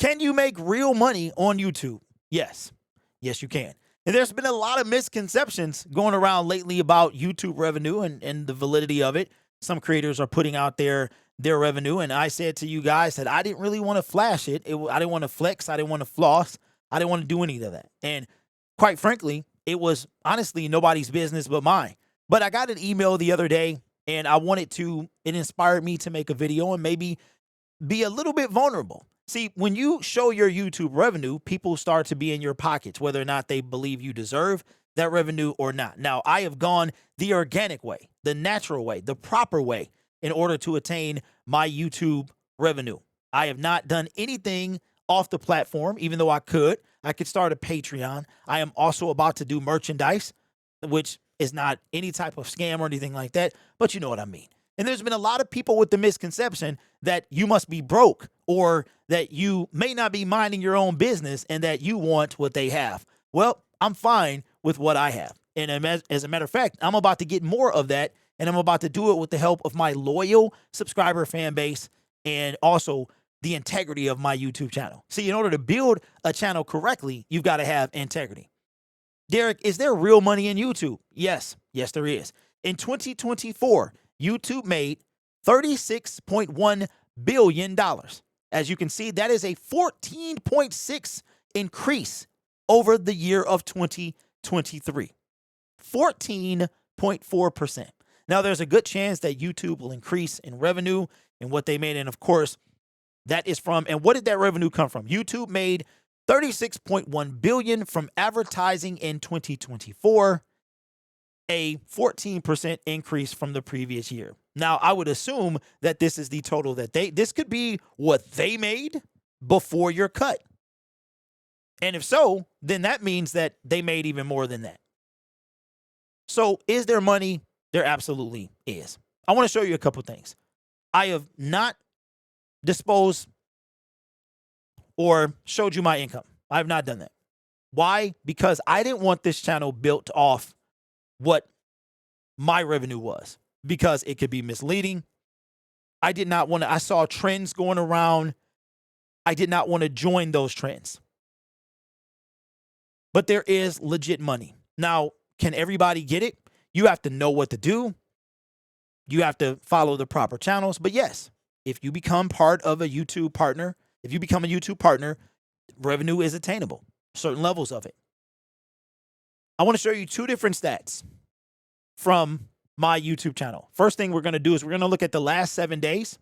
Can you make real money on YouTube? Yes. Yes, you can. And there's been a lot of misconceptions going around lately about YouTube revenue and the validity of it. Some creators are putting out their revenue, and I said to you guys that I didn't really want to flash it. I didn't want to flex. I didn't want to floss. I didn't want to do any of that. And quite frankly, it was honestly nobody's business but mine. But I got an email the other day, and it inspired me to make a video and maybe be a little bit vulnerable. See, when you show your YouTube revenue, people start to be in your pockets, whether or not they believe you deserve that revenue or not. Now, I have gone the organic way, the natural way, the proper way in order to attain my YouTube revenue. I have not done anything off the platform, even though I could. I could start a Patreon. I am also about to do merchandise, which is not any type of scam or anything like that, but you know what I mean. And there's been a lot of people with the misconception that you must be broke or that you may not be minding your own business and that you want what they have. Well, I'm fine with what I have. And as a matter of fact, I'm about to get more of that, and I'm about to do it with the help of my loyal subscriber fan base and also the integrity of my YouTube channel. See, in order to build a channel correctly, you've got to have integrity. Derek, is there real money in YouTube? Yes. Yes, there is. In 2024, YouTube made $36.1 billion. As you can see, that is a 14.6 increase over the year of 2023. 14.4%. Now, there's a good chance that YouTube will increase in revenue and what they made. And of course, that is from, and what did that revenue come from? YouTube made $36.1 billion from advertising in 2024, a 14% increase from the previous year. Now, I would assume that this is the total that this could be what they made before your cut. And if so, then that means that they made even more than that. So is there money? There absolutely is. I want to show you a couple things. I have not disposed or showed you my income. I have not done that. Why? Because I didn't want this channel built off what my revenue was, because it could be misleading. I did not want to, I saw trends going around. I did not want to join those trends. But there is legit money. Now, can everybody get it? You have to know what to do. You have to follow the proper channels. But yes, if you become part of a YouTube partner, revenue is attainable, certain levels of it. I want to show you two different stats from my YouTube channel. First thing we're going to do is we're going to look at the last 7 days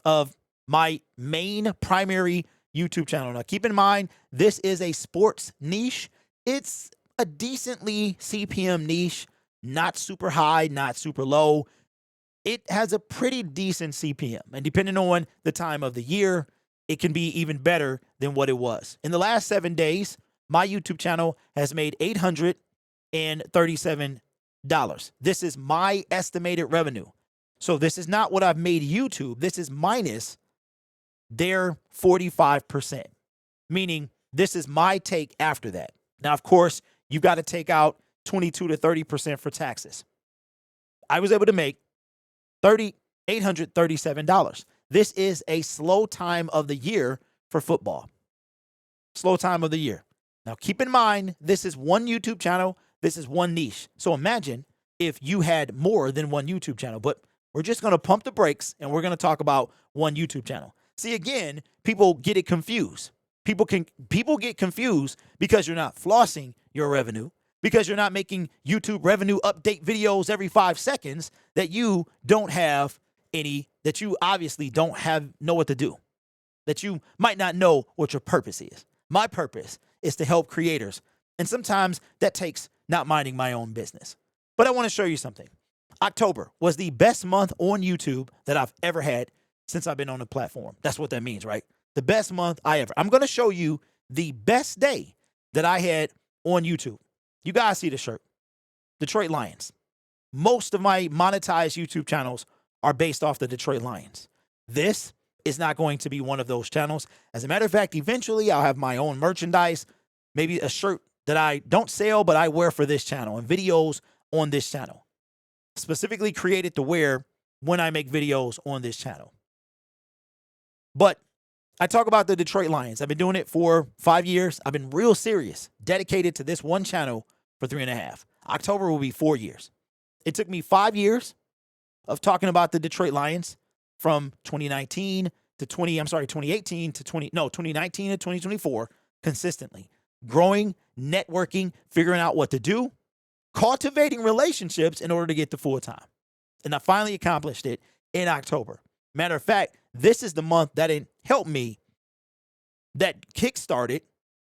of my main primary YouTube channel. Now, keep in mind, this is a sports niche. It's a decently CPM niche, not super high, not super low. It has a pretty decent CPM, and depending on the time of the year, it can be even better than what it was. In the last 7 days, my YouTube channel has made $837. This is my estimated revenue. So this is not what I've made YouTube. This is minus their 45%, meaning this is my take after that. Now, of course, you've got to take out 22 to 30% for taxes. I was able to make $837. This is a slow time of the year for football. Slow time of the year. Now, keep in mind, this is one YouTube channel. This is one niche. So imagine if you had more than one YouTube channel, but we're just going to pump the brakes and we're going to talk about one YouTube channel. See, again, people get it confused. People get confused because you're not flossing your revenue, because you're not making YouTube revenue update videos every 5 seconds, that you don't have any, that you obviously don't know what to do, that you might not know what your purpose is. My purpose is to help creators. And sometimes that takes not minding my own business. But I want to show you something. October was the best month on YouTube that I've ever had since I've been on the platform. That's what that means, right? The best month I ever. I'm going to show you the best day that I had on YouTube. You guys see the shirt. Detroit Lions. Most of my monetized YouTube channels are based off the Detroit Lions. This is not going to be one of those channels. As a matter of fact, eventually I'll have my own merchandise, maybe a shirt that I don't sell, but I wear for this channel, and videos on this channel, specifically created to wear when I make videos on this channel. But I talk about the Detroit Lions. I've been doing it for 5 years. I've been real serious, dedicated to this one channel for 3.5. October will be 4 years. It took me 5 years of talking about the Detroit Lions from 2019 to 2018 to 2019 to 2024 consistently. Growing, networking, figuring out what to do, cultivating relationships in order to get to full time. And I finally accomplished it in October. Matter of fact, this is the month that it helped me, that kickstarted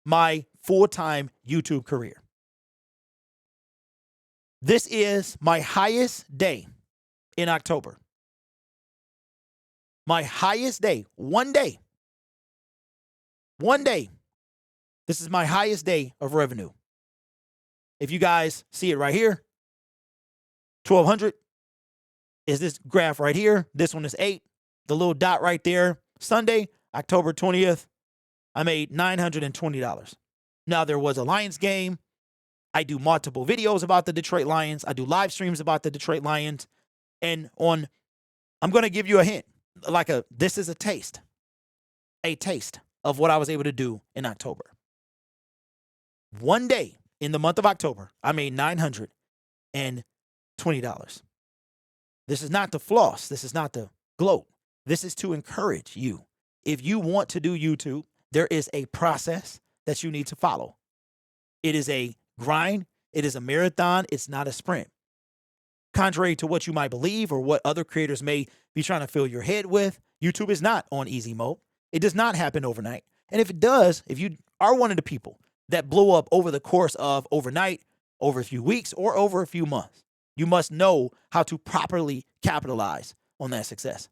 my full-time YouTube career. This is my highest day in October. My highest day, one day. One day. This is my highest day of revenue. If you guys see it right here, 1,200 is this graph right here. This one is 8. The little dot right there. Sunday, October 20th, I made $920. Now, there was a Lions game. I do multiple videos about the Detroit Lions. I do live streams about the Detroit Lions. And I'm going to give you a hint, this is a taste of what I was able to do in October. One day in the month of October, I made $920. This is not to floss. This is not to gloat. This is to encourage you. If you want to do YouTube, there is a process that you need to follow. It is a grind. It is a marathon. It's not a sprint. Contrary to what you might believe or what other creators may be trying to fill your head with, YouTube is not on easy mode. It does not happen overnight. And if it does, if you are one of the people that blow up over the course of overnight, over a few weeks, or over a few months, you must know how to properly capitalize on that success.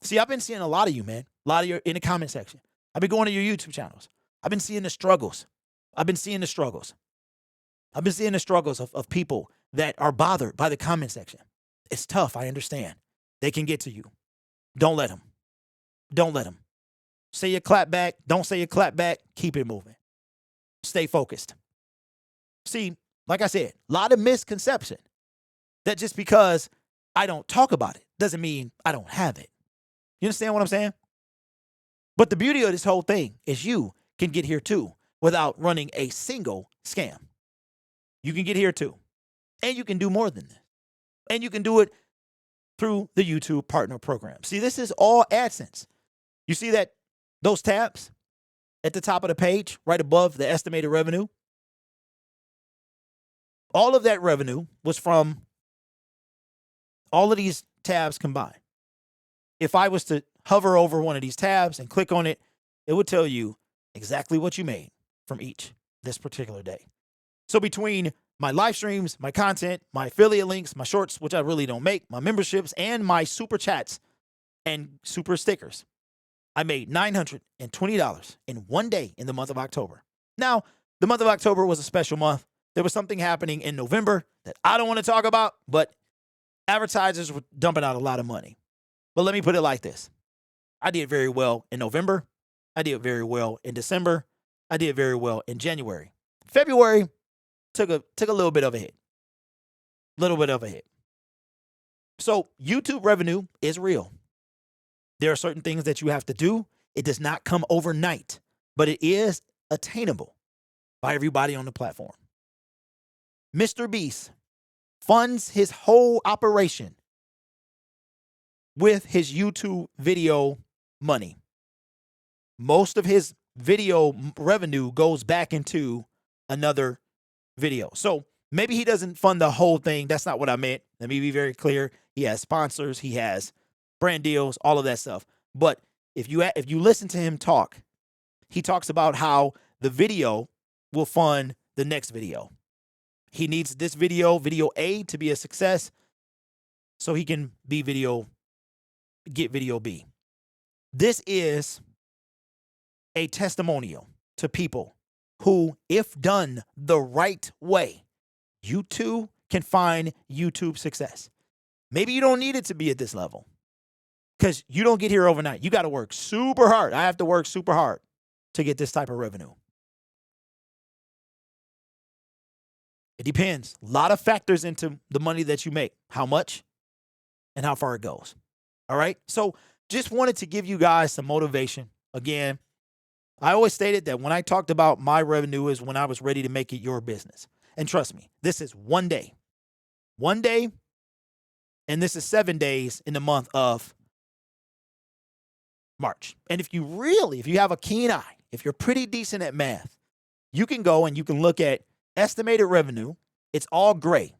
See, I've been seeing a lot of you, man. A lot of you in the comment section. I've been going to your YouTube channels. I've been seeing the struggles. I've been seeing the struggles of people that are bothered by the comment section. It's tough. I understand. They can get to you. Don't let them. Don't let them. Say you clap back. Don't say you clap back. Keep it moving. Stay focused. See, like I said, a lot of misconception that just because I don't talk about it doesn't mean I don't have it. You understand what I'm saying? But the beauty of this whole thing is you can get here too without running a single scam. You can get here too. And you can do more than this. And you can do it through the YouTube Partner Program. See, this is all AdSense. You see that those tabs at the top of the page, right above the estimated revenue? All of that revenue was from all of these tabs combined. If I was to hover over one of these tabs and click on it, it would tell you exactly what you made from each this particular day. So between my live streams, my content, my affiliate links, my shorts, which I really don't make, my memberships, and my super chats and super stickers, I made $920 in one day in the month of October. Now, the month of October was a special month. There was something happening in November that I don't want to talk about, but advertisers were dumping out a lot of money. But let me put it like this. I did very well in November. I did very well in December. I did very well in January. February took a little bit of a hit. So YouTube revenue is real. There are certain things that you have to do. It does not come overnight, but it is attainable by everybody on the platform. Mr. Beast funds his whole operation with his YouTube video money. Most of his video revenue goes back into another video. So maybe he doesn't fund the whole thing. That's not what I meant. Let me be very clear. He has sponsors. He has brand deals, all of that stuff. But if you listen to him talk, he talks about how the video will fund the next video. He needs this video A, to be a success so he can get video B. This is a testimonial to people who, if done the right way, you too can find YouTube success. Maybe you don't need it to be at this level because you don't get here overnight. You got to work super hard. I have to work super hard to get this type of revenue. It depends. A lot of factors into the money that you make, how much and how far it goes. All right. So just wanted to give you guys some motivation. Again, I always stated that when I talked about my revenue is when I was ready to make it your business. And trust me, this is one day, and this is 7 days in the month of March. And if you have a keen eye, if you're pretty decent at math, you can go and you can look at estimated revenue. It's all gray.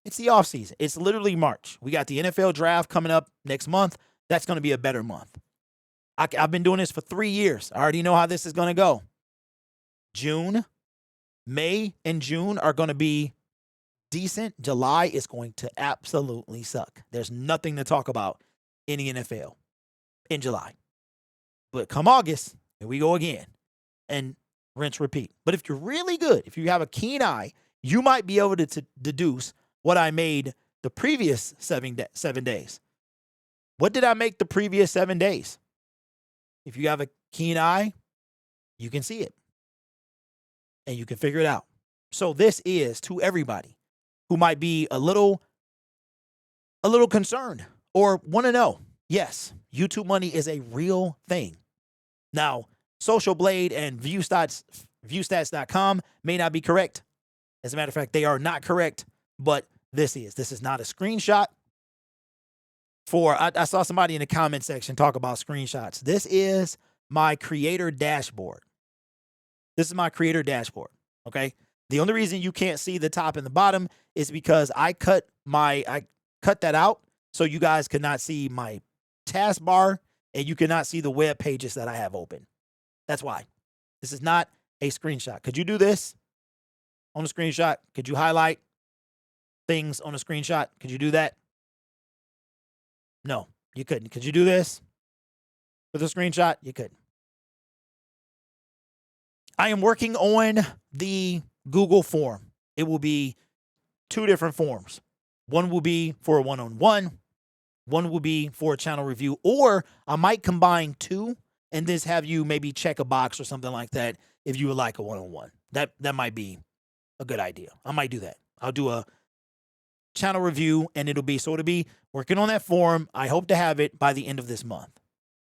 It's the off season. It's literally March. We got the NFL draft coming up next month. That's going to be a better month. I've been doing this for 3 years. I already know how this is going to go. May and June are going to be decent. July is going to absolutely suck. There's nothing to talk about in the NFL in July. But come August, here we go again. And rinse, repeat. But if you're really good, if you have a keen eye, you might be able to deduce what I made the previous 7 days. What did I make the previous 7 days? If you have a keen eye, you can see it. And you can figure it out. So this is to everybody who might be a little concerned or want to know. Yes, YouTube money is a real thing. Now, Social Blade and viewstats.com may not be correct. As a matter of fact, they are not correct, but this is not a screenshot. I saw somebody in the comment section talk about screenshots. This is my creator dashboard. Okay? The only reason you can't see the top and the bottom is because I cut that out so you guys could not see my taskbar and you cannot see the web pages that I have open. That's why. This is not a screenshot. Could you do this on a screenshot? Could you highlight things on a screenshot? Could you do that? No, you couldn't. Could you do this with a screenshot? You couldn't. I am working on the Google form. It will be 2 different forms. One will be for a one-on-one. One will be for a channel review. Or I might combine 2 and just have you maybe check a box or something like that if you would like a one-on-one. That might be a good idea. I might do that. I'll do a channel review and it'll be working on that form. I hope to have it by the end of this month.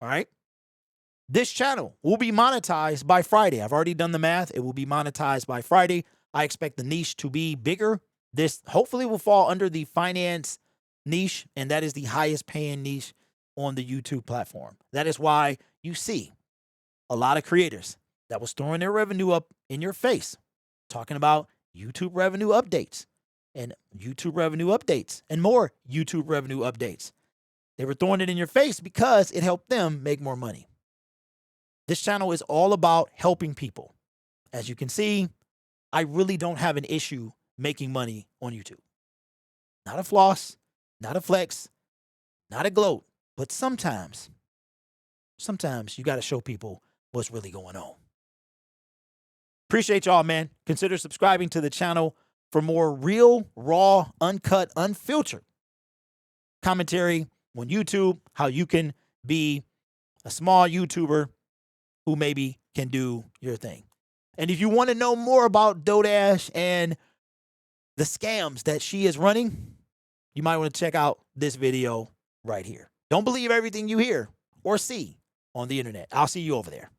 All right. This channel will be monetized by Friday. I've already done the math. It will be monetized by Friday. I expect the niche to be bigger. This hopefully will fall under the finance niche, and that is the highest paying niche on the YouTube platform. That is why you see a lot of creators that was throwing their revenue up in your face, talking about YouTube revenue updates and YouTube revenue updates and more YouTube revenue updates. They were throwing it in your face because it helped them make more money. This channel is all about helping people. As you can see, I really don't have an issue making money on YouTube. Not a floss, not a flex, not a gloat, but sometimes you got to show people what's really going on. Appreciate y'all, man. Consider subscribing to the channel for more real, raw, uncut, unfiltered commentary on YouTube, how you can be a small YouTuber who maybe can do your thing. And if you want to know more about Dodash and the scams that she is running, you might want to check out this video right here. Don't believe everything you hear or see on the internet. I'll see you over there.